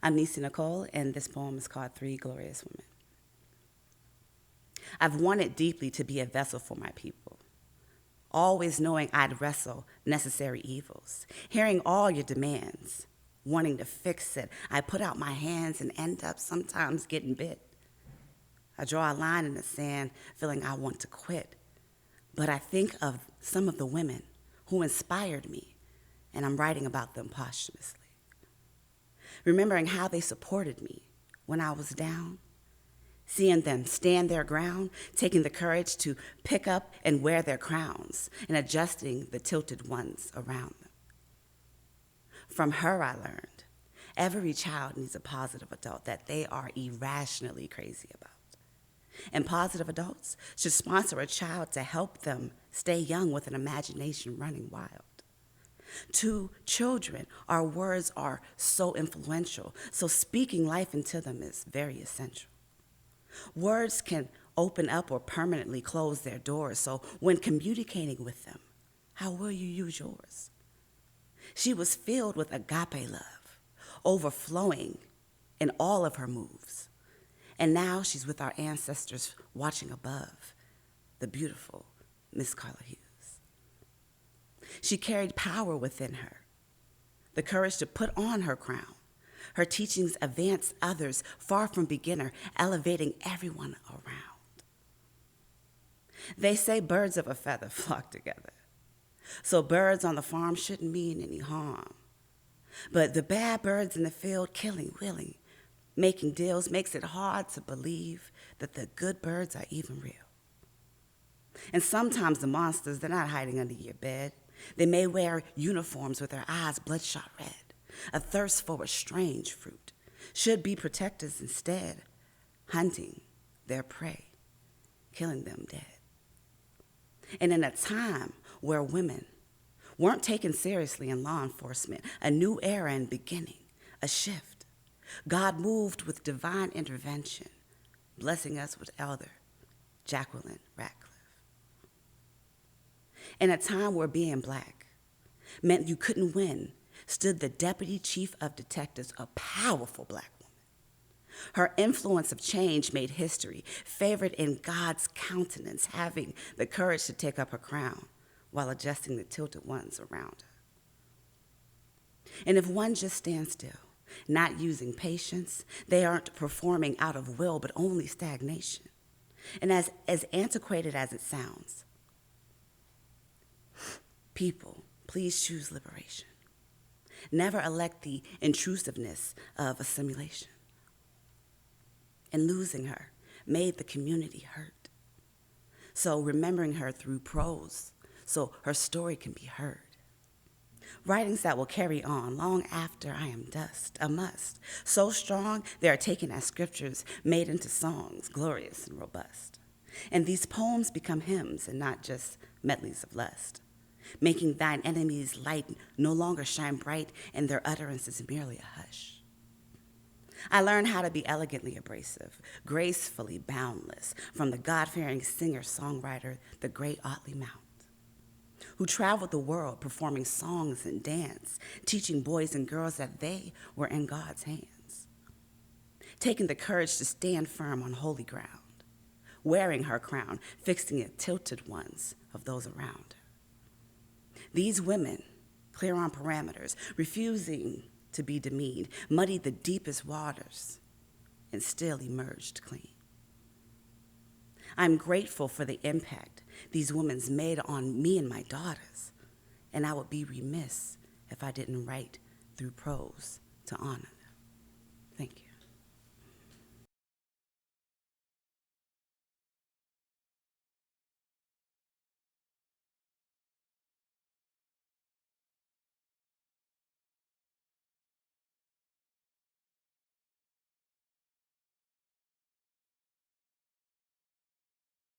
I'm Niecey Nicole, and this poem is called Three Glorious Women. I've wanted deeply to be a vessel for my people, always knowing I'd wrestle necessary evils, hearing all your demands, wanting to fix it. I put out my hands and end up sometimes getting bit. I draw a line in the sand, feeling I want to quit. But I think of some of the women who inspired me, and I'm writing about them posthumously. Remembering how they supported me when I was down, seeing them stand their ground, taking the courage to pick up and wear their crowns, and adjusting the tilted ones around them. From her, I learned every child needs a positive adult that they are irrationally crazy about. And positive adults should sponsor a child to help them stay young with an imagination running wild. To children, our words are so influential, so speaking life into them is very essential. Words can open up or permanently close their doors, so when communicating with them, how will you use yours? She was filled with agape love, overflowing in all of her moves. And now she's with our ancestors watching above, the beautiful Miss Carla Hughes. She carried power within her, the courage to put on her crown. Her teachings advance others far from beginner, elevating everyone around. They say birds of a feather flock together, so birds on the farm shouldn't mean any harm. But the bad birds in the field killing, willing, making deals makes it hard to believe that the good birds are even real. And sometimes the monsters, they're not hiding under your bed. They may wear uniforms with their eyes bloodshot red, a thirst for a strange fruit, should be protectors instead, hunting their prey, killing them dead. And in a time where women weren't taken seriously in law enforcement, a new era in beginning, a shift, God moved with divine intervention, blessing us with Elder Jacqueline Ratcliffe. In a time where being black meant you couldn't win, stood the Deputy Chief of Detectives, a powerful black woman. Her influence of change made history, favored in God's countenance, having the courage to take up her crown while adjusting the tilted ones around her. And if one just stands still, not using patience, they aren't performing out of will, but only stagnation. And as antiquated as it sounds, people, please choose liberation. Never elect the intrusiveness of assimilation. And losing her made the community hurt. So remembering her through prose, so her story can be heard. Writings that will carry on long after I am dust, a must. So strong, they are taken as scriptures, made into songs, glorious and robust. And these poems become hymns and not just medleys of lust, making thine enemies' light no longer shine bright, and their utterance is merely a hush. I learned how to be elegantly abrasive, gracefully boundless, from the God-fearing singer-songwriter, the great Otley Mount, who traveled the world performing songs and dance, teaching boys and girls that they were in God's hands, taking the courage to stand firm on holy ground, wearing her crown, fixing the tilted ones of those around her. These women, clear on parameters, refusing to be demeaned, muddied the deepest waters and still emerged clean. I'm grateful for the impact these women made on me and my daughters, and I would be remiss if I didn't write through prose to honor